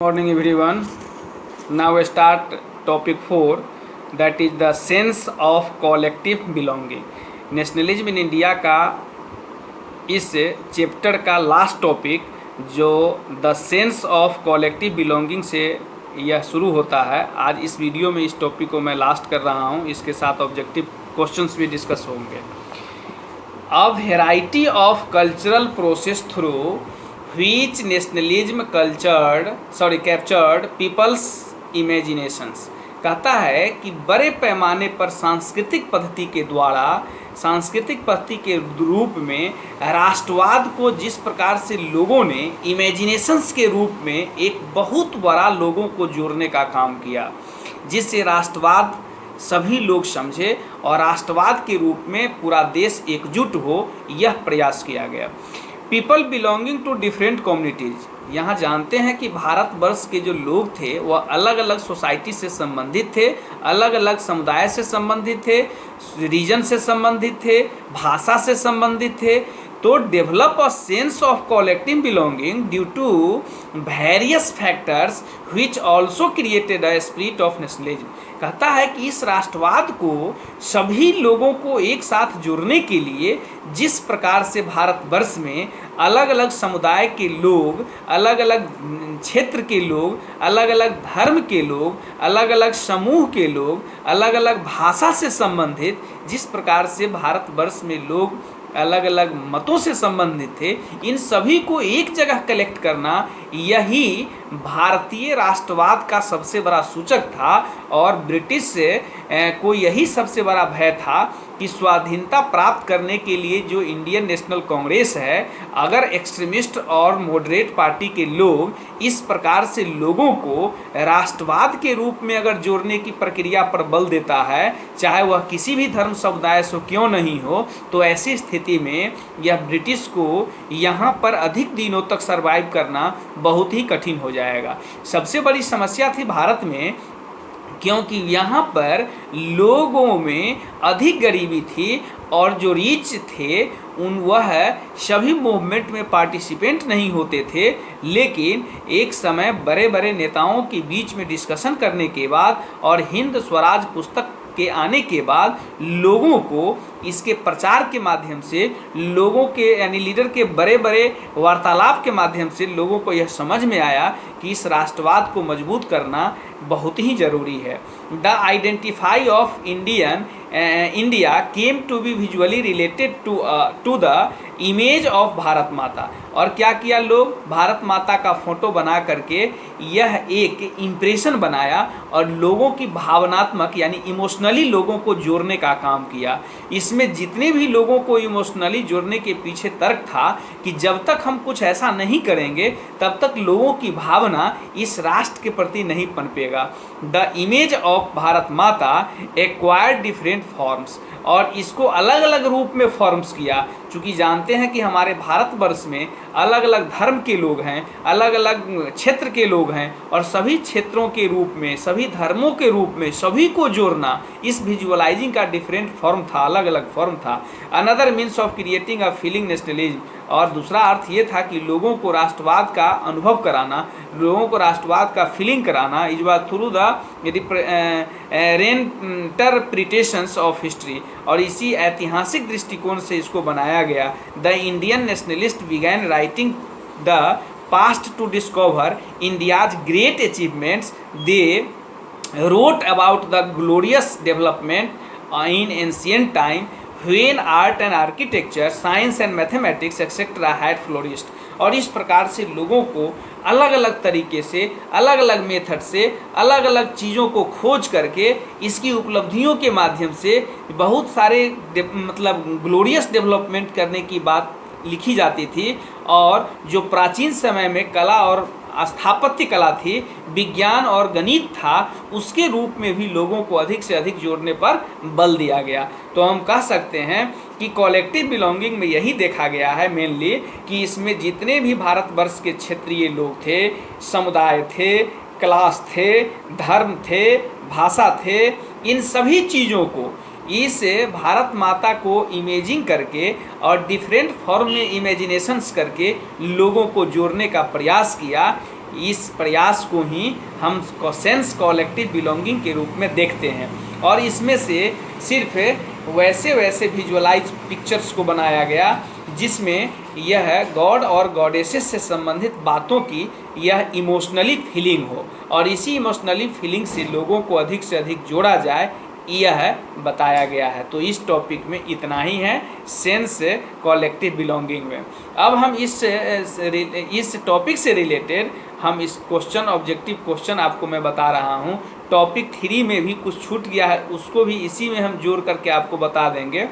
Morning everyone. Now we start topic 4, that is the sense of collective belonging. Nationalism in India का इस chapter का last topic जो the sense of collective belonging से यह शुरू होता है। आज इस वीडियो में इस टॉपिक को मैं लास्ट कर रहा हूँ। इसके साथ ऑब्जेक्टिव क्वेश्चंस भी डिस्कस होंगे। A variety of cultural process through which nationalism captured people's imaginations। कहता है कि बड़े पैमाने पर सांस्कृतिक पद्धति के रूप में राष्ट्रवाद को जिस प्रकार से लोगों ने इमेजिनेशंस के रूप में एक बहुत बड़ा लोगों को जोड़ने का काम किया, जिससे राष्ट्रवाद सभी लोग समझे और राष्ट्रवाद के रूप में पूरा देश एकजुट हो, यह प्रयास किया गया। People belonging to different communities. यहाँ जानते हैं कि भारतवर्ष के जो लोग थे वह अलग अलग सोसाइटी से संबंधित थे, अलग अलग समुदाय से संबंधित थे, रीजन से संबंधित थे, भाषा से संबंधित थे। तो develop a sense of collective belonging due to various factors which also created a spirit of nationalism. कहता है कि इस राष्ट्रवाद को सभी लोगों को एक साथ जोड़ने के लिए जिस प्रकार से भारतवर्ष में अलग अलग समुदाय के लोग, अलग अलग क्षेत्र के लोग, अलग अलग धर्म के लोग, अलग अलग समूह के लोग, अलग अलग भाषा से संबंधित, जिस प्रकार से भारतवर्ष में लोग अलग अलग मतों से संबंधित थे, इन सभी को एक जगह कलेक्ट करना यही भारतीय राष्ट्रवाद का सबसे बड़ा सूचक था। और ब्रिटिश को यही सबसे बड़ा भय था कि स्वाधीनता प्राप्त करने के लिए जो इंडियन नेशनल कांग्रेस है, अगर एक्सट्रीमिस्ट और मॉडरेट पार्टी के लोग इस प्रकार से लोगों को राष्ट्रवाद के रूप में अगर जोड़ने की प्रक्रिया पर बल देता है, चाहे वह किसी भी धर्म समुदाय से क्यों नहीं हो, तो ऐसी स्थिति में यह ब्रिटिश को यहाँ पर अधिक दिनों तक सर्वाइव करना बहुत ही कठिन हो जाएगा। सबसे बड़ी समस्या थी भारत में, क्योंकि यहाँ पर लोगों में अधिक गरीबी थी और जो रिच थे वह सभी मूवमेंट में पार्टिसिपेंट नहीं होते थे। लेकिन एक समय बड़े बड़े नेताओं के बीच में डिस्कशन करने के बाद और हिंद स्वराज पुस्तक के आने के बाद लोगों को इसके प्रचार के माध्यम से, लोगों के यानी लीडर के बड़े बड़े वार्तालाप के माध्यम से लोगों को यह समझ में आया कि इस राष्ट्रवाद को मजबूत करना बहुत ही ज़रूरी है। The identity of India came to be visually related to the image of Bharat Mata. और क्या किया लोग, भारत माता का फोटो बना करके यह एक इम्प्रेशन बनाया और लोगों की भावनात्मक यानी इमोशनली लोगों को जोड़ने का काम किया। इसमें जितने भी लोगों को इमोशनली जोड़ने के पीछे तर्क था कि जब तक हम कुछ ऐसा नहीं करेंगे तब तक लोगों की भावना इस राष्ट्र के प्रति नहीं पनपेगा। द इमेज ऑफ भारत माता एक्वायर्ड डिफरेंट फॉर्म्स, और इसको अलग अलग रूप में फॉर्म्स किया। चूँकि जानते हैं कि हमारे भारतवर्ष में अलग अलग धर्म के लोग हैं, अलग अलग क्षेत्र के लोग हैं, और सभी क्षेत्रों के रूप में, सभी धर्मों के रूप में सभी को जोड़ना, इस विजुअलाइजिंग का डिफरेंट फॉर्म था, अलग अलग फॉर्म था। Another means of creating a feeling nationalism, और दूसरा अर्थ ये था कि लोगों को राष्ट्रवाद का अनुभव कराना, लोगों को राष्ट्रवाद का फीलिंग कराना, is was through the reinterpretations of history. और इसी ऐतिहासिक दृष्टिकोण से इसको बनाया गया। The Indian nationalist began writing the past to discover India's great achievements. They wrote about the glorious development in ancient time when art and architecture, science and mathematics etc. had flourished। और इस प्रकार से लोगों को अलग अलग तरीके से, अलग अलग मेथड से, अलग अलग चीज़ों को खोज करके इसकी उपलब्धियों के माध्यम से बहुत सारे ग्लोरियस डेवलपमेंट करने की बात लिखी जाती थी। और जो प्राचीन समय में कला और स्थापत्य कला थी, विज्ञान और गणित था, उसके रूप में भी लोगों को अधिक से अधिक जोड़ने पर बल दिया गया। तो हम कह सकते हैं कि कॉलेक्टिव बिलोंगिंग में यही देखा गया है मेनली कि इसमें जितने भी भारतवर्ष के क्षेत्रीय लोग थे, समुदाय थे, क्लास थे, धर्म थे, भाषा थे, इन सभी चीज़ों को इस भारत माता को इमेजिंग करके और डिफरेंट फॉर्म में इमेजिनेशंस करके लोगों को जोड़ने का प्रयास किया। इस प्रयास को ही हम सेंस कलेक्टिव बिलोंगिंग के रूप में देखते हैं। और इसमें से सिर्फ वैसे विजुअलाइज पिक्चर्स को बनाया गया जिसमें यह गॉड और गॉडेसेस से संबंधित बातों की यह इमोशनली फीलिंग हो, और इसी इमोशनली फीलिंग से लोगों को अधिक से अधिक जोड़ा जाए, यह बताया गया है। तो इस टॉपिक में इतना ही है सेंस कलेक्टिव बिलोंगिंग में। अब हम इस टॉपिक से रिलेटेड हम इस क्वेश्चन ऑब्जेक्टिव क्वेश्चन आपको मैं बता रहा हूँ। टॉपिक 3 में भी कुछ छूट गया है, उसको भी इसी में हम जोड़ करके आपको बता देंगे।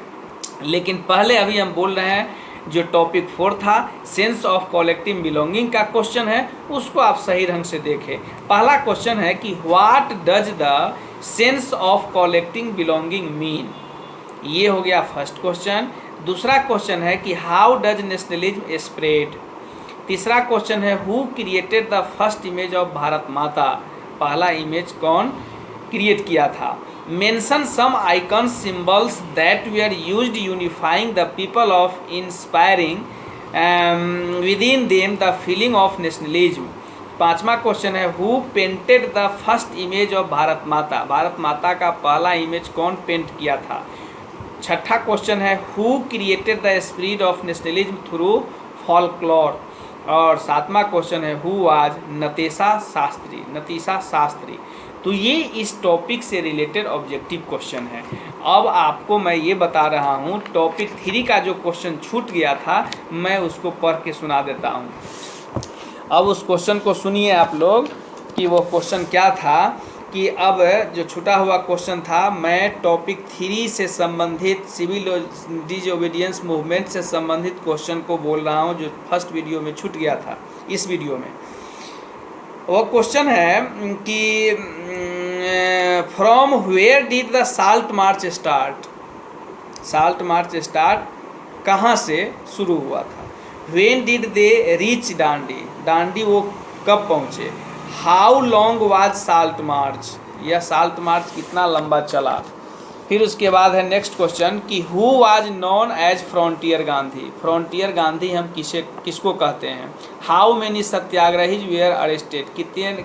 लेकिन पहले अभी हम बोल रहे हैं जो टॉपिक 4 था सेंस ऑफ कलेक्टिव बिलोंगिंग का क्वेश्चन है, उसको आप सही ढंग से देखें। पहला क्वेश्चन है कि what does the sense of collective belonging mean, ये हो गया फर्स्ट क्वेश्चन। दूसरा क्वेश्चन है कि हाउ डज नेशनलिज्म स्प्रेड। तीसरा क्वेश्चन है who created the first image of Bharat Mata, पहला इमेज कौन क्रिएट किया था। Mention some icons symbols that we are used unifying the people of inspiring within them the feeling of nationalism. पांचवा question है who painted the first image of Bharat माता, भारत माता का पहला इमेज कौन पेंट किया था। छठा क्वेश्चन है who created the spirit of nationalism through folklore. और सातवां क्वेश्चन है हु वाज नतीशा शास्त्री। तो ये इस टॉपिक से रिलेटेड ऑब्जेक्टिव क्वेश्चन है। अब आपको मैं ये बता रहा हूँ टॉपिक 3 का जो क्वेश्चन छूट गया था मैं उसको पढ़ के सुना देता हूँ। अब उस क्वेश्चन को सुनिए आप लोग कि वो क्वेश्चन क्या था। कि अब जो छूटा हुआ क्वेश्चन था, मैं टॉपिक 3 से संबंधित सिविल डिसओबीडियंस मूवमेंट से संबंधित क्वेश्चन को बोल रहा हूँ जो फर्स्ट वीडियो में छूट गया था। इस वीडियो में वो क्वेश्चन है कि from where did the salt march start, salt march start कहाँ से शुरू हुआ था। When did they reach Dandi, Dandi वो कब पहुँचे। How long was salt march, यह साल्ट मार्च कितना लंबा चला। फिर उसके बाद है नेक्स्ट क्वेश्चन कि who was known as frontier Gandhi, frontier Gandhi हम किसको कहते हैं। How many satyagrahis were arrested,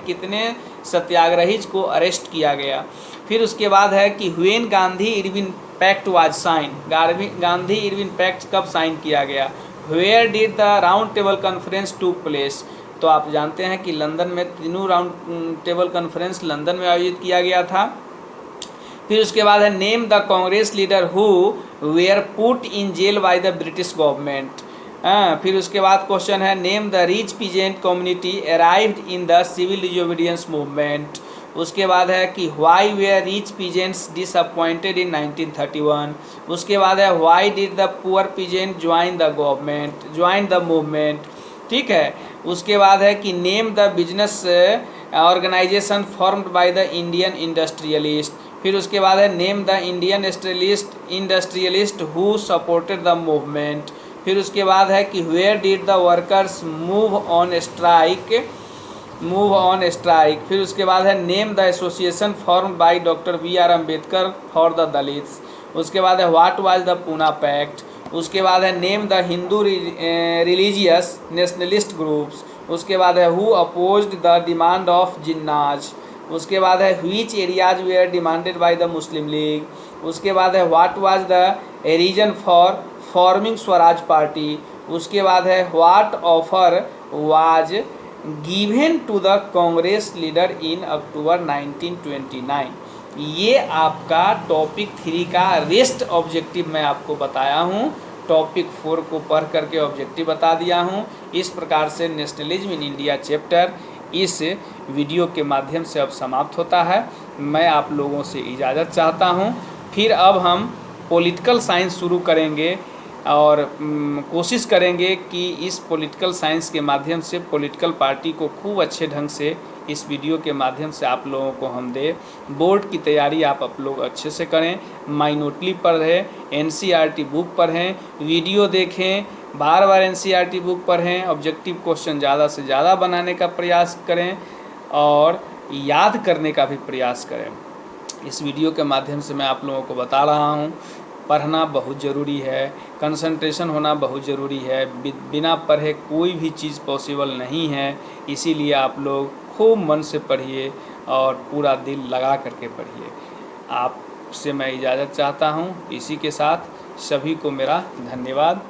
कितने सत्याग्रहीज को अरेस्ट किया गया। फिर उसके बाद है कि when Gandhi Irwin pact was sign, Gandhi Irwin pact कब साइन किया गया। Where did the round table conference took place, तो आप जानते हैं कि लंदन में तीनों राउंड टेबल कॉन्फ्रेंस लंदन में आयोजित किया गया था। फिर उसके बाद है name the Congress leader who were put in jail by the British government. फिर उसके बाद क्वेश्चन है name the rich peasant community arrived in the civil disobedience movement. उसके बाद है कि why were rich peasants disappointed in 1931। उसके बाद है why did the poor peasant join the movement, ठीक है। उसके बाद है कि name the business organisation formed by the Indian industrialist. फिर उसके बाद है name the Indian industrialist who supported the movement. फिर उसके बाद है कि where did the workers move on strike. फिर उसके बाद है name the association formed by doctor BR Ambedkar for the Dalits. उसके बाद है what was the Poona pact. उसके बाद है name the Hindu religious nationalist groups. उसके बाद है who opposed the demand of Jinnah's. उसके बाद है which areas where demanded by the Muslim League. उसके बाद है what was the reason for forming Swaraj party. उसके बाद है what offer was given to the Congress leader in October 1929। ये आपका टॉपिक 3 का रेस्ट ऑब्जेक्टिव मैं आपको बताया हूँ। टॉपिक 4 को पढ़ करके ऑब्जेक्टिव बता दिया हूँ। इस प्रकार से नेशनलिज्म इन इंडिया चैप्टर इस वीडियो के माध्यम से अब समाप्त होता है। मैं आप लोगों से इजाज़त चाहता हूँ। फिर अब हम पॉलिटिकल साइंस शुरू करेंगे और कोशिश करेंगे कि इस पॉलिटिकल साइंस के माध्यम से पॉलिटिकल पार्टी को खूब अच्छे ढंग से इस वीडियो के माध्यम से आप लोगों को हम दे। बोर्ड की तैयारी आप लोग अच्छे से करें, माइनोटली पढ़ें, NCERT बुक पढ़ें, वीडियो देखें, बार बार NCERT बुक पढ़ें, ऑब्जेक्टिव क्वेश्चन ज़्यादा से ज़्यादा बनाने का प्रयास करें और याद करने का भी प्रयास करें। इस वीडियो के माध्यम से मैं आप लोगों को बता रहा हूँ पढ़ना बहुत ज़रूरी है, कंसंट्रेशन होना बहुत ज़रूरी है। बिना पढ़े कोई भी चीज़ पॉसिबल नहीं है। इसीलिए आप लोग खूब मन से पढ़िए और पूरा दिल लगा करके पढ़िए। आपसे मैं इजाज़त चाहता हूँ। इसी के साथ सभी को मेरा धन्यवाद।